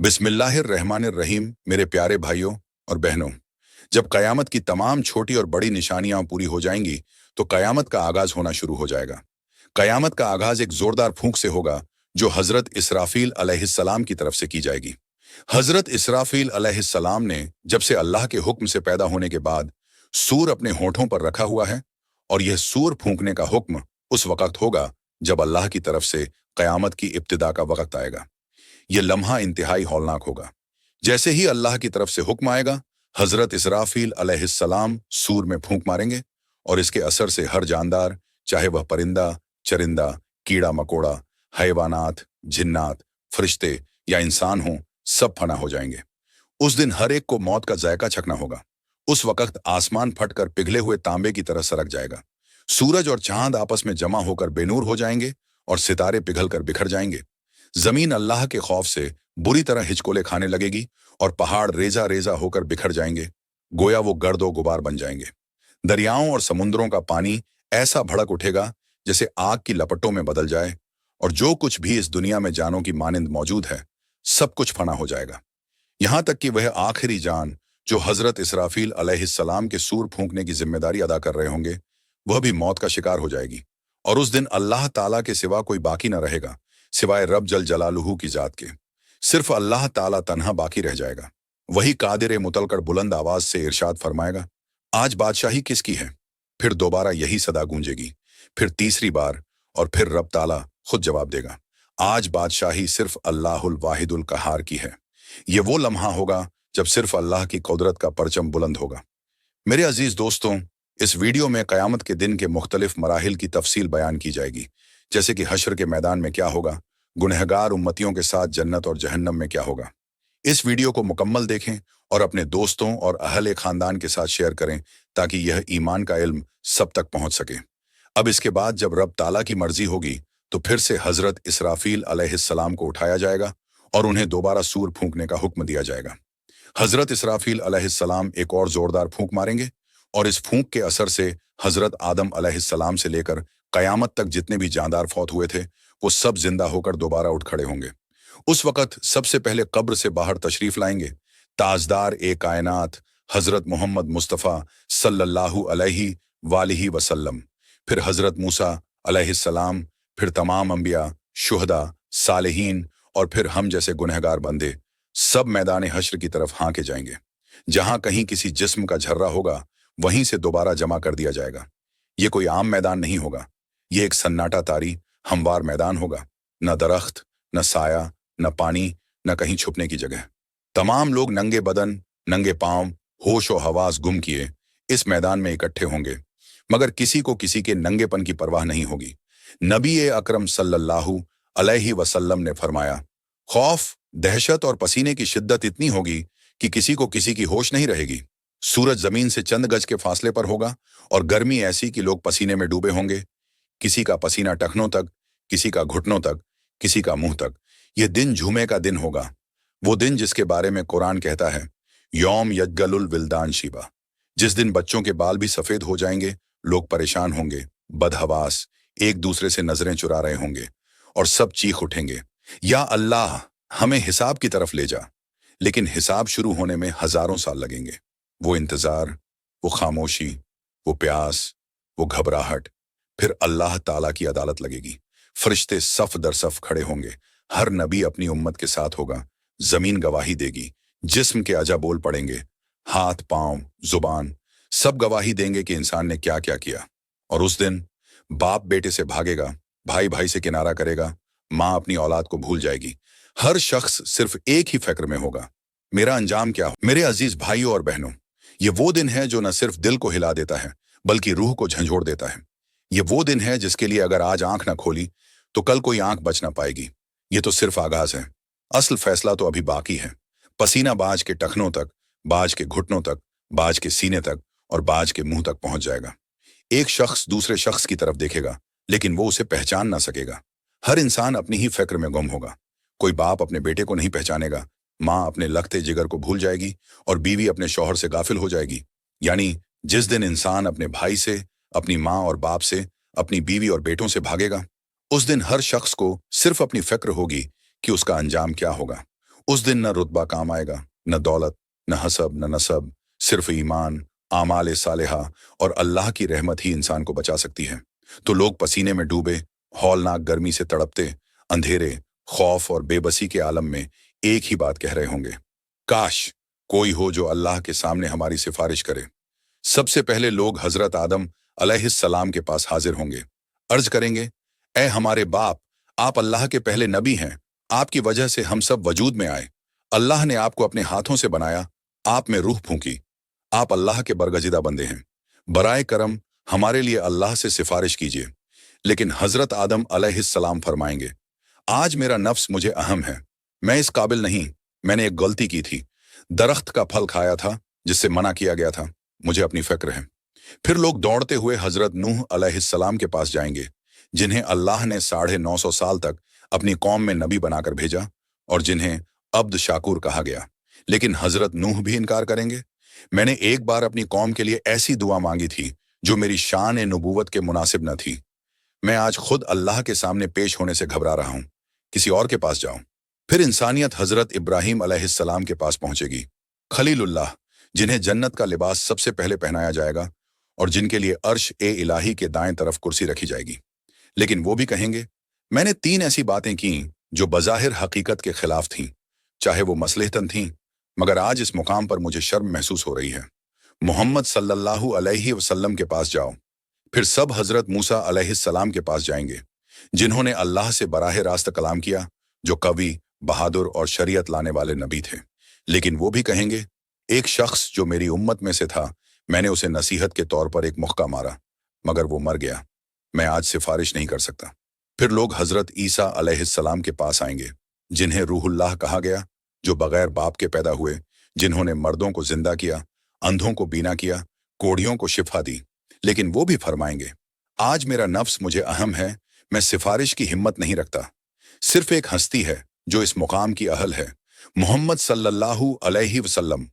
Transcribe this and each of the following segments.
बिस्मिल्लाहिर्रहमानिर्रहीम। मेरे प्यारे भाइयों और बहनों, जब कयामत की तमाम छोटी और बड़ी निशानियां पूरी हो जाएंगी तो कयामत का आगाज होना शुरू हो जाएगा। कयामत का आगाज एक जोरदार फूंक से होगा जो हजरत इसराफील अलैहिस्सलाम की तरफ से की जाएगी। हजरत इसराफील अलैहिस्सलाम ने जब से अल्लाह के हुक्म से पैदा होने के बाद सूर अपने होठों पर रखा हुआ है, और यह सूर फूंकने का हुक्म उस वक्त होगा जब अल्लाह की तरफ से कयामत की इब्तिदा का वक्त आएगा। यह लम्हा इंतहाई हौलनाक होगा। जैसे ही अल्लाह की तरफ से हुक्म आएगा, हजरत इसराफील अलैहिस्सलाम सूर में फूंक मारेंगे, और इसके असर से हर जानदार, चाहे वह परिंदा, चरिंदा, कीड़ा मकोड़ा, हैवानात, जिन्नात, फरिश्ते या इंसान हों, सब फना हो जाएंगे। उस दिन हर एक को मौत का जायका चखना होगा। उस वक्त आसमान फटकर पिघले हुए तांबे की तरह सरक जाएगा। सूरज और चांद आपस में जमा होकर बेनूर हो जाएंगे और सितारे पिघलकर बिखर जाएंगे। जमीन अल्लाह के खौफ से बुरी तरह हिचकोले खाने लगेगी और पहाड़ रेजा रेजा होकर बिखर जाएंगे, गोया वो गर्दो गुबार बन जाएंगे। दरियाओं और समुद्रों का पानी ऐसा भड़क उठेगा जैसे आग की लपटों में बदल जाए, और जो कुछ भी इस दुनिया में जानों की मानिंद मौजूद है, सब कुछ फना हो जाएगा। यहां तक कि वह आखिरी जान जो हजरत इसराफील अलैहिस्सलाम के सूर फूंकने की जिम्मेदारी अदा कर रहे होंगे, वह भी मौत का शिकार हो जाएगी। और उस दिन अल्लाह ताला के सिवा कोई बाकी न रहेगा, सिवाय रब जल जलालुहू की जात के। सिर्फ अल्लाह ताला तन्हा बाकी रह जाएगा। वही कादिर मुतलकर बुलंद आवाज से इरशाद फरमाएगा, आज बादशाही किसकी है? फिर दोबारा यही सदा गूंजेगी, फिर तीसरी बार, और फिर रब ताला खुद जवाब देगा, आज बादशाही सिर्फ अल्लाहुल वाहिदुल कहार की है। ये वो लम्हा होगा जब सिर्फ अल्लाह की कुदरत का परचम बुलंद होगा। मेरे अजीज दोस्तों, इस वीडियो में कयामत के दिन के मुख्तलिफ मराहिल की तफसील बयान की जाएगी, जैसे कि हश्र के मैदान में क्या होगा, गुनहगार उम्मतियों के साथ जन्नत और जहन्नम में क्या होगा। इस वीडियो को मुकम्मल देखें और अपने दोस्तों और अहले खानदान के साथ शेयर करें ताकि यह ईमान का इल्म सब तक पहुंच सके। अब इसके बाद जब रब ताला की मर्जी होगी तो फिर से हजरत इसराफील अलैहिस्सलाम को उठाया जाएगा और उन्हें दोबारा सूर फूंकने का हुक्म दिया जाएगा। हजरत इसराफील अलैहिस्सलाम एक और जोरदार फूंक मारेंगे, और इस फूंक के असर से हजरत आदम अलैहिस्सलाम से लेकर कयामत तक जितने भी जानदार फौत हुए थे, वो सब जिंदा होकर दोबारा उठ खड़े होंगे। उस वक्त सबसे पहले कब्र से बाहर तशरीफ लाएंगे ताजदार ए कायनात हजरत मोहम्मद मुस्तफ़ा सल्लल्लाहु अलैहि वालिहि वसल्लम, फिर हजरत मूसा अलैहिस्सलाम, फिर तमाम अंबिया, शुहदा, सालेहीन, और फिर हम जैसे गुनहगार बंदे सब मैदान हश्र की तरफ हाँके जाएंगे। जहां कहीं किसी जिस्म का झर्रा होगा, वहीं से दोबारा जमा कर दिया जाएगा। ये कोई आम मैदान नहीं होगा, ये एक सन्नाटा तारी हमवार मैदान होगा। न दरख्त, न साया, न पानी, न कहीं छुपने की जगह। तमाम लोग नंगे बदन, नंगे पांव, होश और हवास गुम किए इस मैदान में इकट्ठे होंगे, मगर किसी को किसी के नंगेपन की परवाह नहीं होगी। नबी अकरम सल्लल्लाहु अलैहि वसल्लम ने फरमाया, खौफ, दहशत और पसीने की शिद्दत इतनी होगी कि किसी को किसी की होश नहीं रहेगी। सूरज जमीन से चंद गज के फासले पर होगा और गर्मी ऐसी कि लोग पसीने में डूबे होंगे। किसी का पसीना टखनों तक, किसी का घुटनों तक, किसी का मुंह तक। यह दिन झूमे का दिन होगा, वो दिन जिसके बारे में कुरान कहता है, यौम यज्गलुल विल्दान शिबा, जिस दिन बच्चों के बाल भी सफेद हो जाएंगे, लोग परेशान होंगे, बदहवास, एक दूसरे से नजरें चुरा रहे होंगे, और सब चीख उठेंगे, या अल्लाह हमें हिसाब की तरफ ले जा। लेकिन हिसाब शुरू होने में हजारों साल लगेंगे। वो इंतजार, वो खामोशी, वो प्यास, वो घबराहट, फिर अल्लाह ताला की अदालत लगेगी। फरिश्ते सफ दर सफ खड़े होंगे, हर नबी अपनी उम्मत के साथ होगा। जमीन गवाही देगी, जिस्म के अजा बोल पड़ेंगे, हाथ, पांव, जुबान, सब गवाही देंगे कि इंसान ने क्या क्या किया। और उस दिन बाप बेटे से भागेगा, भाई भाई से किनारा करेगा, माँ अपनी औलाद को भूल जाएगी। हर शख्स सिर्फ एक ही फिक्र में होगा, मेरा अंजाम क्या हो। मेरे अजीज भाइयों और बहनों, ये वो दिन है जो न सिर्फ दिल को हिला देता है बल्कि रूह को झंझोड़ देता है। ये वो दिन है जिसके लिए अगर आज आंख ना खोली तो कल कोई आंख बच ना पाएगी। ये तो सिर्फ आगाज है, असल फैसला तो अभी बाकी है। पसीना बाज के टखनों तक, बाज के घुटनों तक, बाज के सीने तक और बाज के मुंह तक पहुंच जाएगा। एक शख्स दूसरे शख्स की तरफ देखेगा, लेकिन वो उसे पहचान ना सकेगा। हर इंसान अपनी ही फिक्र में गुम होगा। कोई बाप अपने बेटे को नहीं पहचानेगा, माँ अपने लगते जिगर को भूल जाएगी, और बीवी अपने शौहर से गाफिल हो जाएगी। यानी जिस दिन इंसान अपने भाई से, अपनी माँ और बाप से, अपनी बीवी और बेटों से भागेगा, उस दिन हर शख्स को सिर्फ अपनी फिक्र होगी कि उसका अंजाम क्या होगा। उस दिन न रुतबा काम आएगा, न दौलत, न हसब, न नसब, सिर्फ ईमान, आमाल सालेहा और अल्लाह की रहमत ही इंसान को बचा सकती है। तो लोग पसीने में डूबे, हौलनाक गर्मी से तड़पते, अंधेरे, खौफ और बेबसी के आलम में एक ही बात कह रहे होंगे, काश कोई हो जो अल्लाह के सामने हमारी सिफारिश करे। सबसे पहले लोग हजरत आदम अलैहिस्सलाम के पास हाजिर होंगे, अर्ज करेंगे, ए हमारे बाप, आप अल्लाह के पहले नबी हैं, आपकी वजह से हम सब वजूद में आए। अल्लाह ने आपको अपने हाथों से बनाया, आप में रूह फूंकी, आप अल्लाह के बरगजिदा बंदे हैं। बराए करम हमारे लिए अल्लाह से सिफारिश कीजिए। लेकिन हजरत आदम अलैहिस्सलाम फरमाएंगे, आज मेरा नफ्स मुझे अहम है, मैं इस काबिल नहीं, मैंने एक गलती की थी, दरख्त का फल खाया था जिससे मना किया गया था, मुझे अपनी फिक्र है। फिर लोग दौड़ते हुए हजरत नूह अलैहिस्सलाम के पास जाएंगे, जिन्हें अल्लाह ने 950 साल तक अपनी कौम में नबी बनाकर भेजा और जिन्हें अब्द शाकुर कहा गया। लेकिन हजरत नूह भी इनकार करेंगे, मैंने एक बार अपनी कौम के लिए ऐसी दुआ मांगी थी जो मेरी शान ए नबूवत के मुनासिब न थी। मैं आज खुद अल्लाह के सामने पेश होने से घबरा रहा हूं, किसी और के पास जाऊं। फिर इंसानियत हजरत इब्राहिम अलैहिस्सलाम के पास पहुंचेगी, खलीलुल्लाह, जिन्हें जन्नत का लिबास सबसे पहले पहनाया जाएगा और जिनके लिए अर्श ए इलाही के दाएं तरफ कुर्सी रखी जाएगी। लेकिन वो भी कहेंगे, मैंने 3 ऐसी बातें की जो बज़ाहिर हकीकत के खिलाफ थीं, चाहे वो मसलहतन थीं, मगर आज इस मुकाम पर मुझे शर्म महसूस हो रही है। मोहम्मद सल्लल्लाहु अलैहि वसल्लम के पास जाओ। फिर सब हजरत मूसा अलैहिस्सलाम के पास जाएंगे, जिन्होंने अल्लाह से बराह रास्त कलाम किया, जो कवि, बहादुर और शरीयत लाने वाले नबी थे। लेकिन वो भी कहेंगे, एक शख्स जो मेरी उम्मत में से था, मैंने उसे नसीहत के तौर पर एक मुक्का मारा, मगर वो मर गया, मैं आज सिफारिश नहीं कर सकता। फिर लोग हजरत ईसा अलैहिस्सलाम के पास आएंगे, जिन्हें रूहुल्लाह कहा गया, जो बगैर बाप के पैदा हुए, जिन्होंने मर्दों को जिंदा किया, अंधों को बीना किया, कोढ़ियों को शिफा दी। लेकिन वो भी फरमाएंगे, आज मेरा नफ्स मुझे अहम है, मैं सिफारिश की हिम्मत नहीं रखता। सिर्फ एक हस्ती है जो इस मुकाम की अहल है, मोहम्मद सल्लल्लाहु अलैहि वसल्लम।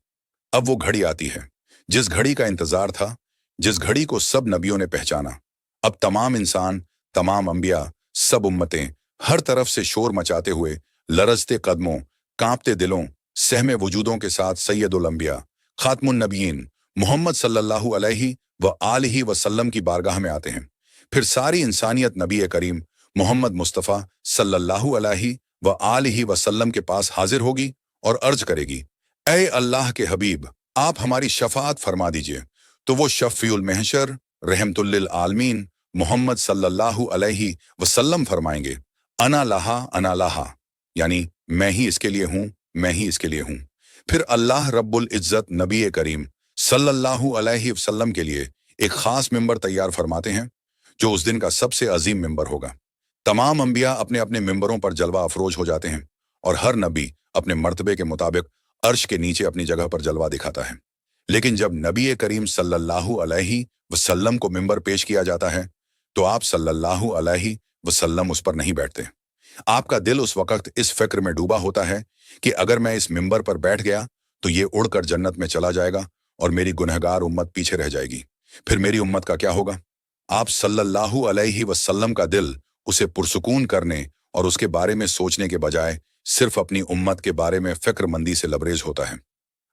अब वो घड़ी आती है जिस घड़ी का इंतजार था, जिस घड़ी को सब नबियों ने पहचाना। अब तमाम इंसान, तमाम अंबिया, सब उम्मतें हर तरफ से शोर मचाते हुए, लरजते कदमों, कांपते दिलों, सहमे वजूदों के साथ सैयदुल अंबिया, खातमुन नबीयीन मोहम्मद सल्लल्लाहु अलैहि व आलिहि वसल्लम की बारगाह में आते हैं। फिर सारी इंसानियत नबी करीम मोहम्मद मुस्तफ़ा सल्लल्लाहु अलैहि व आलिहि वसल्लम के पास हाजिर होगी और अर्ज करेगी, ऐ अल्लाह के हबीब, आप हमारी शफाअत फरमा दीजिए। तो वो शफ़ीउल महशर रहमतुल लिल आलमीन मोहम्मद सल्लल्लाहु अलैहि वसल्लम फरमाएंगे, अना लाहा, यानी मैं ही इसके लिए हूं, मैं ही इसके लिए हूं। फिर अल्लाह रब्बुल इज्जत नबी करीम सल्लल्लाहु अलैहि वसल्लम के लिए एक खास मिंबर तैयार फरमाते हैं, जो उस दिन का सबसे अजीम मिंबर होगा। तमाम अंबिया अपने अपने मिंबरों पर जलवा अफरोज हो जाते हैं और हर नबी अपने मर्तबे के मुताबिक अर्श के नीचे अपनी जगह पर जलवा दिखाता है। लेकिन जब नबी करीम सल्लल्लाहु अलैहि वसल्लम को मिंबर पेश किया जाता है, तो आप सल्लल्लाहु अलैहि वसल्लम उस पर नहीं बैठते। आपका दिल उस वक्त इस फिक्र में डूबा होता है कि अगर मैं इस मिंबर पर बैठ गया तो ये उड़कर जन्नत में चला जाएगा और मेरी गुनहगार उम्मत पीछे रह जाएगी। फिर मेरी उम्मत का क्या होगा? आप सल्लल्लाहु अलैहि वसल्लम का दिल उसे पुरसुकून करने और उसके बारे में सोचने के बजाय सिर्फ अपनी उम्मत के बारे में फिक्रमंदी से लबरेज होता है।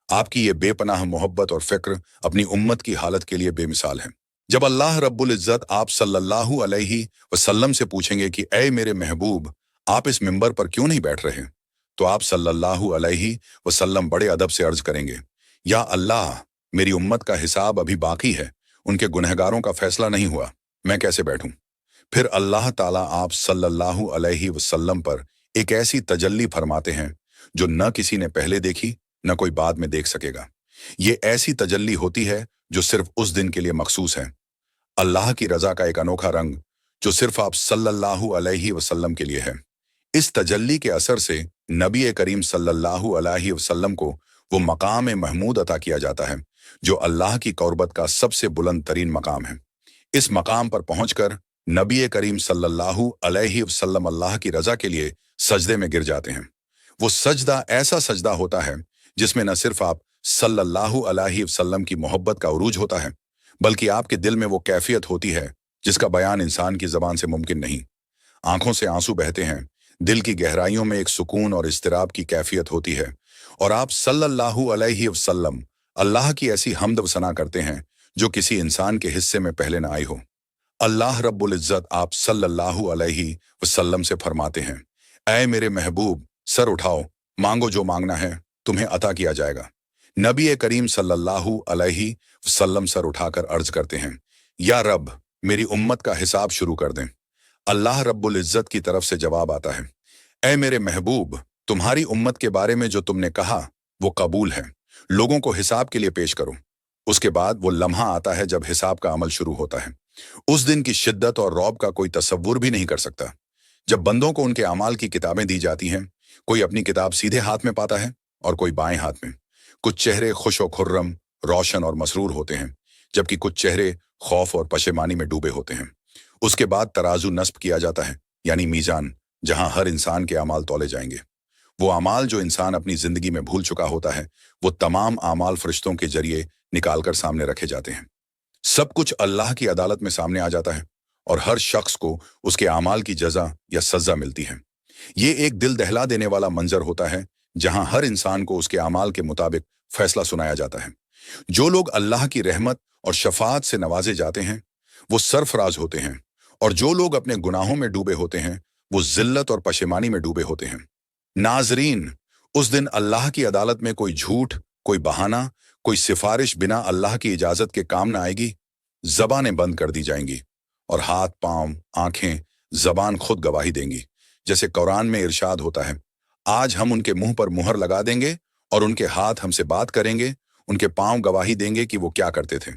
आपकी ये बेपनाह मोहब्बत और फिक्र अपनी उम्मत की हालत के लिए बेमिसाल है। जब अल्लाह रब्बुल इज्जत आप सल्लल्लाहु अलैहि वसल्लम से पूछेंगे कि ऐ मेरे महबूब, आप इस मिंबर पर क्यों नहीं बैठ रहे, तो आप सल्लल्लाहु अलैहि वसल्लम बड़े अदब से अर्ज करेंगे, या अल्लाह, मेरी उम्मत का हिसाब अभी बाकी है, उनके गुनहगारों का फैसला नहीं हुआ, मैं कैसे बैठूं? फिर अल्लाह ताला आप सल्लल्लाहु अलैहि वसल्लम पर एक ऐसी तजल्ली फरमाते हैं जो न किसी ने पहले देखी, न कोई बाद में देख सकेगा। ये ऐसी तजल्ली होती है जो सिर्फ उस दिन के लिए मखसूस है। अल्लाह की रजा का एक अनोखा रंग जो सिर्फ आप सल्लल्लाहु अलैहि वसल्लम के लिए है। इस तजल्ली के असर से नबी करीम सल्लल्लाहु अलैहि वसल्लम को वो मकाम महमूद अता किया जाता है जो अल्लाह की क़ुर्बत का सबसे बुलंद तरीन मकाम है। इस मकाम पर पहुंचकर नबी करीम सल्लल्लाहु अलैहि वसल्लम अल्लाह की रजा के लिए सजदे में गिर जाते हैं। वो सजदा ऐसा सजदा होता है जिसमें न सिर्फ आप सल्लल्लाहु अलैहि वसल्लम की मोहब्बत का उरूज होता है, बल्कि आपके दिल में वो कैफियत होती है जिसका बयान इंसान की ज़बान से मुमकिन नहीं। आंखों से आंसू बहते हैं, दिल की गहराइयों में एक सुकून और इज़्तिराब की कैफियत होती है, और आप सल्लल्लाहु अलैहि वसल्लम अल्लाह की ऐसी हम्द व सना करते हैं जो किसी इंसान के हिस्से में पहले ना आई हो। अल्लाह रब्बुल इज़्ज़त आप सल्लल्लाहु अलैहि वसल्लम से फरमाते हैं, ऐ मेरे महबूब, सर उठाओ, मांगो जो मांगना है, तुम्हें अता किया जाएगा। नबी करीम सल्लल्लाहु अलैहि वसल्लम सर उठाकर अर्ज करते हैं, या रब, मेरी उम्मत का हिसाब शुरू कर दें। अल्लाह रब्बुल इज़्ज़त की तरफ से जवाब आता है, ऐ मेरे महबूब, तुम्हारी उम्मत के बारे में जो तुमने कहा वो कबूल है, लोगों को हिसाब के लिए पेश करो। उसके बाद वो लम्हा आता है जब हिसाब का अमल शुरू होता है। उस दिन की शिद्दत और रौब का कोई तसव्वुर भी नहीं कर सकता। जब बंदों को उनके अमाल की किताबें दी जाती हैं, कोई अपनी किताब सीधे हाथ में पाता है और कोई बाएं हाथ में। कुछ चेहरे खुश व खुर्रम, रोशन और मसरूर होते हैं, जबकि कुछ चेहरे खौफ और पशेमानी में डूबे होते हैं। उसके बाद तराजू नस्ब किया जाता है, यानी मीज़ान, जहां हर इंसान के अमाल तौले जाएंगे। वो अमाल जो इंसान अपनी जिंदगी में भूल चुका होता है, वो तमाम अमाल फरिश्तों के जरिए निकालकर सामने रखे जाते हैं। सब कुछ अल्लाह की अदालत में सामने आ जाता है और हर शख्स को उसके अमाल की जजा या सजा मिलती है। ये एक दिल दहला देने वाला मंजर होता है, जहां हर इंसान को उसके अमाल के मुताबिक फैसला सुनाया जाता है। जो लोग अल्लाह की रहमत और शफाअत से नवाजे जाते हैं, वो सरफराज होते हैं, और जो लोग अपने गुनाहों में डूबे होते हैं, वो जिल्लत और पशेमानी में डूबे होते हैं। नाजरीन, उस दिन अल्लाह की अदालत में कोई झूठ, कोई बहाना, कोई सिफारिश बिना अल्लाह की इजाजत के काम ना आएगी। जबानें बंद कर दी जाएंगी और हाथ, पांव, आंखें, जबान खुद गवाही देंगी। जैसे कुरान में इरशाद होता है, आज हम उनके मुंह पर मुहर लगा देंगे और उनके हाथ हमसे बात करेंगे, उनके पांव गवाही देंगे कि वो क्या करते थे।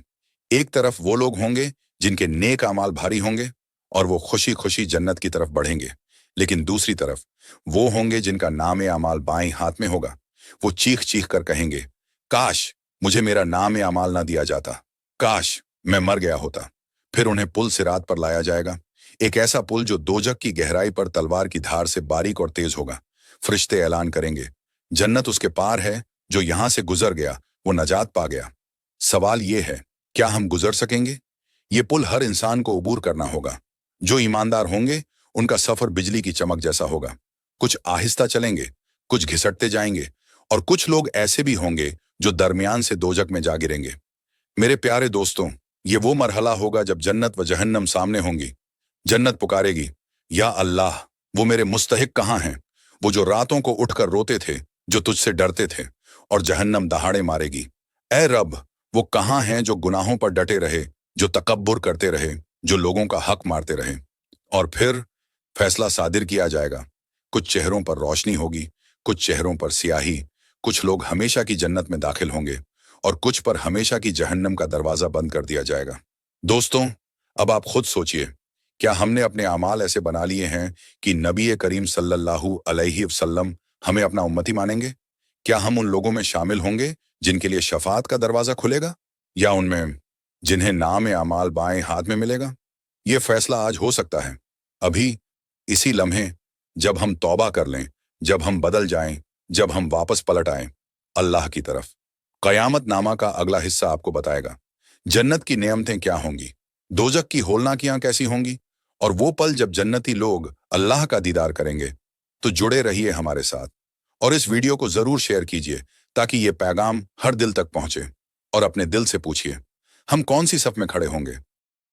एक तरफ वो लोग होंगे जिनके नेक अमाल भारी होंगे और वो खुशी खुशी जन्नत की तरफ बढ़ेंगे, लेकिन दूसरी तरफ वो होंगे जिनका नाम अमाल बाएं हाथ में होगा। वो चीख चीख कर कहेंगे, काश मुझे मेरा नाम अमाल ना दिया जाता, काश मैं मर गया होता। फिर उन्हें पुल सिरात पर लाया जाएगा, एक ऐसा पुल जो दोजक की गहराई पर तलवार की धार से बारीक और तेज होगा। फरिश्ते ऐलान करेंगे, जन्नत उसके पार है, जो यहां से गुजर गया वो नजात पा गया। सवाल ये है, क्या हम गुजर सकेंगे? ये पुल हर इंसान को उबूर करना होगा। जो ईमानदार होंगे उनका सफर बिजली की चमक जैसा होगा। कुछ आहिस्ता चलेंगे, कुछ घिसटते जाएंगे, और कुछ लोग ऐसे भी होंगे जो दरमियान से दोजक में जा गिरेंगे। मेरे प्यारे दोस्तों, ये वो मरहला होगा जब जन्नत व जहन्नम सामने होंगी। जन्नत पुकारेगी, या अल्लाह, वो मेरे मुस्तहिक कहाँ हैं, वो जो रातों को उठकर रोते थे, जो तुझसे डरते थे। और जहन्नम दहाड़े मारेगी, ए रब, वो कहाँ हैं जो गुनाहों पर डटे रहे, जो तकब्बुर करते रहे, जो लोगों का हक मारते रहे। और फिर फैसला सादिर किया जाएगा। कुछ चेहरों पर रोशनी होगी, कुछ चेहरों पर सियाही। कुछ लोग हमेशा की जन्नत में दाखिल होंगे और कुछ पर हमेशा की जहन्नम का दरवाजा बंद कर दिया जाएगा। दोस्तों, अब आप खुद सोचिए, क्या हमने अपने अमाल ऐसे बना लिए हैं कि नबी करीम सल्लल्लाहु अलैहि वसल्लम हमें अपना उम्मती मानेंगे? क्या हम उन लोगों में शामिल होंगे जिनके लिए शफाअत का दरवाजा खुलेगा, या उनमें जिन्हें नाम अमाल बाएं हाथ में मिलेगा? ये फैसला आज हो सकता है, अभी, इसी लम्हे, जब हम तौबा कर लें, जब हम बदल जाएं, जब हम वापस पलट आएं अल्लाह की तरफ। कयामत नामा का अगला हिस्सा आपको बताएगा जन्नत की नेमतें क्या होंगी, दोजक की होलनाकियां कैसी होंगी, और वो पल जब जन्नती लोग अल्लाह का दीदार करेंगे। तो जुड़े रहिए हमारे साथ, और इस वीडियो को जरूर शेयर कीजिए ताकि ये पैगाम हर दिल तक पहुंचे। और अपने दिल से पूछिए, हम कौन सी सफ में खड़े होंगे?